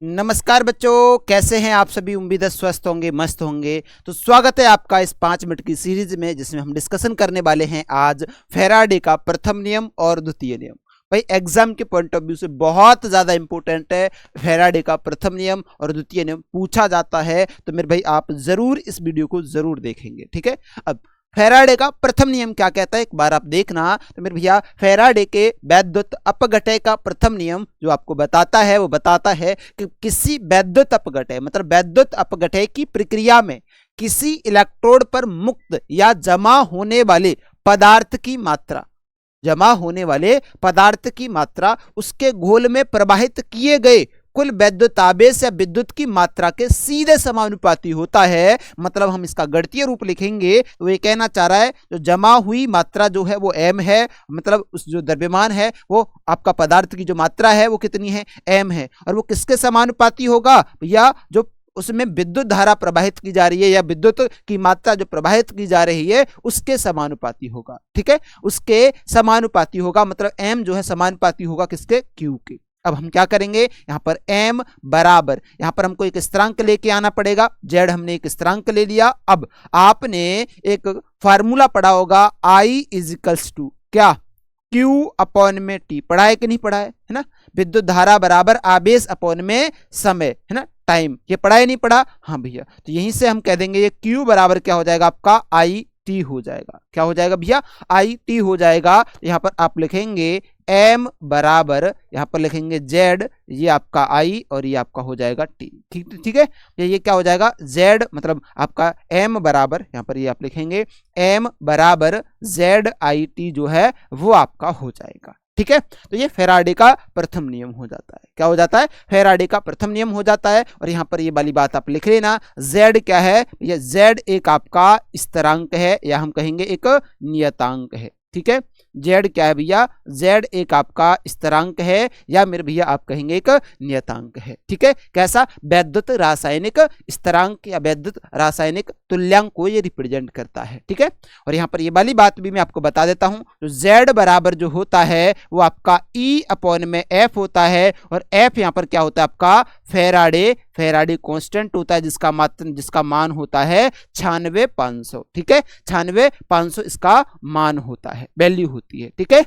नमस्कार बच्चों, कैसे हैं आप सभी। उम्मीद है स्वस्थ होंगे, मस्त होंगे। तो स्वागत है आपका इस 5 मिनट की सीरीज में, जिसमें हम डिस्कशन करने वाले हैं आज फैराडे का प्रथम नियम और द्वितीय नियम। भाई एग्जाम के पॉइंट ऑफ व्यू से बहुत ज्यादा इंपॉर्टेंट है। फैराडे का प्रथम नियम और द्वितीय नियम पूछा जाता है, तो मेरे भाई आप जरूर इस वीडियो को जरूर देखेंगे। ठीक है, अब फैराडे का प्रथम नियम क्या कहता है एक बार आप देखना। तो मेरे भैया फैराडे के वैद्युत अपघटय का प्रथम नियम जो आपको बताता है, वो बताता है कि किसी वैद्युत अपघटय मतलब वैद्युत अपघटय की प्रक्रिया में किसी इलेक्ट्रोड पर मुक्त या जमा होने वाले पदार्थ की मात्रा उसके घोल में प्रवाहित किए गए कुल वैद्युत आवेश या विद्युत की मात्रा के सीधे समानुपाती होता है। मतलब हम इसका गणितीय रूप लिखेंगे तो ये कहना चाह रहा है जो जमा हुई मात्रा जो है वो m है, मतलब उस जो द्रव्यमान है वो आपका पदार्थ की जो मात्रा है वो कितनी है, m है। और वो किसके समानुपाती होगा, या जो उसमें विद्युत धारा प्रवाहित की जा रही है या विद्युत की मात्रा जो प्रवाहित की जा रही है उसके समानुपाती होगा। ठीक है, उसके समानुपाती होगा, मतलब m जो है समानुपाती होगा किसके, q के। अब हम क्या करेंगे, यहां पर m बराबर, यहां पर हमको एक स्थिरांक लेके आना पड़ेगा। z हमने एक स्थिरांक ले लिया। अब आपने एक फार्मूला पढ़ा होगा, I इजिकल्स टू क्या, Q अपॉन में T। पढ़ा है कि नहीं पढ़ा है ना। विद्युत धारा बराबर आवेश अपॉन में समय, है ना, टाइम। ये पढ़ा है नहीं पढ़ा, हाँ भैया। तो यहीं से हम कह देंगे ये Q बराबर क्या हो जाएगा आपका IT हो जाएगा। क्या हो जाएगा भैया, IT हो जाएगा। यहां पर आप लिखेंगे m बराबर, यहां पर लिखेंगे z, ये आपका I और ये आपका हो जाएगा t। ठीक है, ये क्या हो जाएगा z, मतलब आपका m बराबर, यहां पर ये आप लिखेंगे m बराबर ZIT जो है वो आपका हो जाएगा। ठीक है, तो ये फैराडे का प्रथम नियम हो जाता है। क्या हो जाता है, फैराडे का प्रथम नियम हो जाता है। और यहां पर ये वाली बात आप लिख लेना, z क्या है, ये z एक आपका स्थिरांक है या हम कहेंगे एक नियतांक है। ठीक है, z क्या है भैया, z एक आपका स्थिरांक है या मेरे भैया आप कहेंगे एक नियतांक है। ठीक है, कैसा, वैद्युत रासायनिक स्थिरांक या वैद्युत रासायनिक तुल्यांक को ये रिप्रेजेंट करता है। ठीक है, और यहाँ पर ये वाली बात भी मैं आपको बता देता हूं, तो z बराबर जो होता है वो आपका E अपॉन में F होता है। और F यहाँ पर क्या होता है आपका फैराडे कांस्टेंट होता है, जिसका मान होता है 96,500। ठीक है, 96,500 इसका मान होता है, वैल्यू होती है। ठीक है,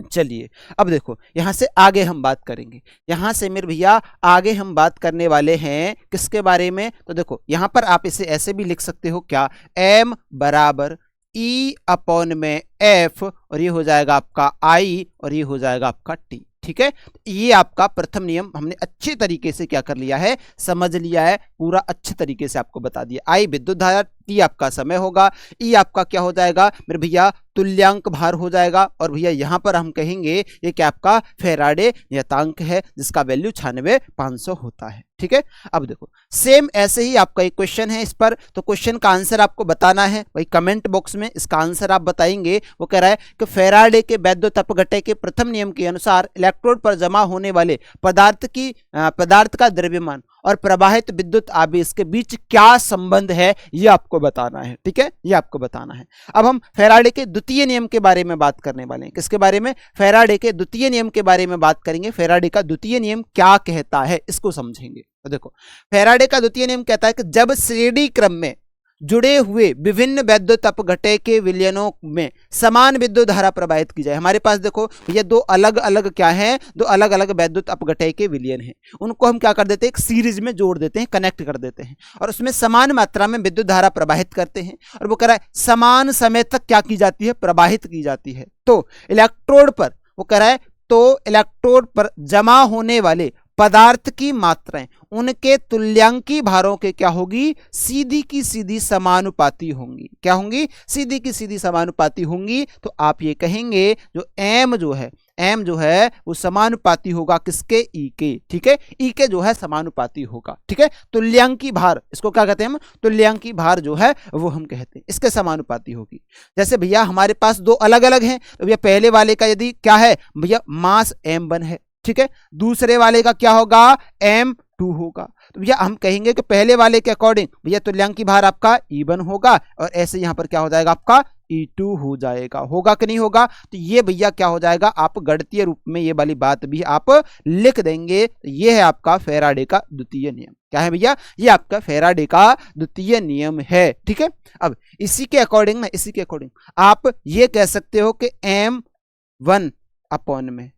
चलिए अब देखो यहां से आगे हम बात करेंगे। यहां से मेरे भैया आगे हम बात करने वाले हैं किसके बारे में, तो देखो यहां पर आप इसे ऐसे भी लिख सकते हो क्या, m बराबर E अपॉन में F और ये हो जाएगा आपका I और ये हो जाएगा आपका T। ठीक है, ये आपका प्रथम नियम हमने अच्छे तरीके से क्या कर लिया है, समझ लिया है, पूरा अच्छे तरीके से आपको बता दिया। I विद्युत धारा, T आपका समय होगा, E आपका क्या हो जाएगा मेरे भैया, तुल्यांक भार हो जाएगा। और भैया यहां पर हम कहेंगे ये क्या आपका फैराडे नियतांक है, जिसका वैल्यू 96,500 होता है। ठीक है, अब देखो सेम ऐसे ही आपका एक क्वेश्चन है इस पर, तो क्वेश्चन का आंसर आपको बताना है। भाई कमेंट बॉक्स में इसका आंसर आप बताएंगे। वो कह रहा है कि फैराडे के वैद्युत अपघटय के प्रथम नियम के अनुसार इलेक्ट्रोड पर जमा होने वाले पदार्थ का द्रव्यमान और प्रवाहित विद्युत आवेश के बीच क्या संबंध है, ये आपको बताना है। ठीक है, ये आपको बताना है। अब हम फैराडे के द्वितीय नियम के बारे में बात करने वाले हैं। किसके बारे में, फैराडे के द्वितीय नियम के बारे में बात करेंगे। फैराडे का द्वितीय नियम क्या कहता है इसको समझेंगे। तो देखो फैराडे का द्वितीय नियम कहता है कि जब श्रेणी क्रम में जुड़े हुए विभिन्न वैद्युत अपघटय के विलयनों में समान विद्युत धारा प्रवाहित की जाए। हमारे पास देखो ये दो अलग अलग क्या है, दो अलग अलग वैद्युत अपघटय के विलयन हैं, उनको हम क्या कर देते हैं, एक सीरीज में जोड़ देते हैं, कनेक्ट कर देते हैं और उसमें समान मात्रा में विद्युत धारा प्रवाहित करते हैं। और वो कह रहा है समान समय तक क्या की जाती है, प्रवाहित की जाती है। तो इलेक्ट्रोड पर, वो कह रहा है तो इलेक्ट्रोड पर जमा होने वाले पदार्थ की मात्राएं उनके तुल्यांकी भारों के क्या होगी, सीधी की सीधी समानुपाती होंगी। क्या होंगी, सीधी की सीधी समानुपाती होंगी। तो आप ये कहेंगे जो m जो है वो समानुपाती होगा किसके, E के। ठीक है, E के जो है समानुपाती होगा। ठीक है, तुल्यांकी भार, इसको क्या कहते हैं हम, तुल्यांकी भार जो है वो हम कहते हैं, इसके समानुपाती होगी। जैसे भैया हमारे पास दो अलग अलग हैं, तो भैया पहले वाले का यदि क्या है भैया मास m1 है, ठीक है, दूसरे वाले का क्या होगा, m2 होगा। तो भैया हम कहेंगे कि पहले वाले के अकॉर्डिंग भैया तुल्यांकी भार आपका E1 होगा और ऐसे यहां पर क्या हो जाएगा आपका E2 हो जाएगा। होगा कि नहीं होगा? तो ये भैया क्या हो जाएगा, आप गणितीय रूप में ये वाली बात भी आप लिख देंगे। ये है आपका फैराडे का द्वितीय नियम। क्या है भैया? ये आपका फैराडे का द्वितीय नियम है। ठीक है, अब इसी के अकॉर्डिंग ना, इसी के अकॉर्डिंग आप ये कह सकते हो कि M1 अपॉन में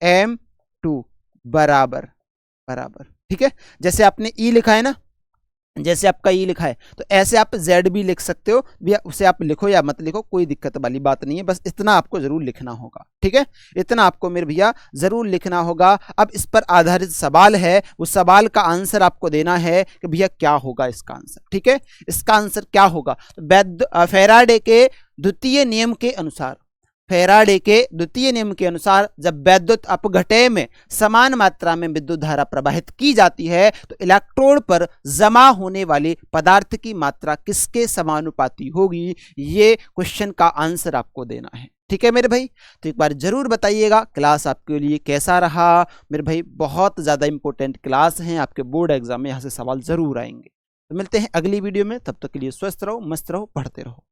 M2 बराबर बराबर। ठीक है, जैसे आपने E लिखा है ना, जैसे आपका ई लिखा है, तो ऐसे आप जेड भी लिख सकते हो भैया। उसे आप लिखो या मत लिखो, कोई दिक्कत वाली बात नहीं है, बस इतना आपको जरूर लिखना होगा। ठीक है, इतना आपको मेरे भैया जरूर लिखना होगा। अब इस पर आधारित सवाल है, उस सवाल का आंसर आपको देना है कि भैया क्या होगा इसका आंसर। ठीक है, इसका आंसर क्या होगा? फैराडे के द्वितीय नियम के अनुसार, फैराडे के द्वितीय नियम के अनुसार जब वैद्युत अपघटय में समान मात्रा में विद्युत धारा प्रवाहित की जाती है तो इलेक्ट्रोड पर जमा होने वाले पदार्थ की मात्रा किसके समानुपाती होगी? ये क्वेश्चन का आंसर आपको देना है। ठीक है मेरे भाई, तो एक बार जरूर बताइएगा क्लास आपके लिए कैसा रहा। मेरे भाई बहुत ज्यादा इंपॉर्टेंट क्लास है, आपके बोर्ड एग्जाम में यहाँ से सवाल जरूर आएंगे। तो मिलते हैं अगली वीडियो में, तब तक के लिए स्वस्थ रहो, मस्त रहो, पढ़ते रहो।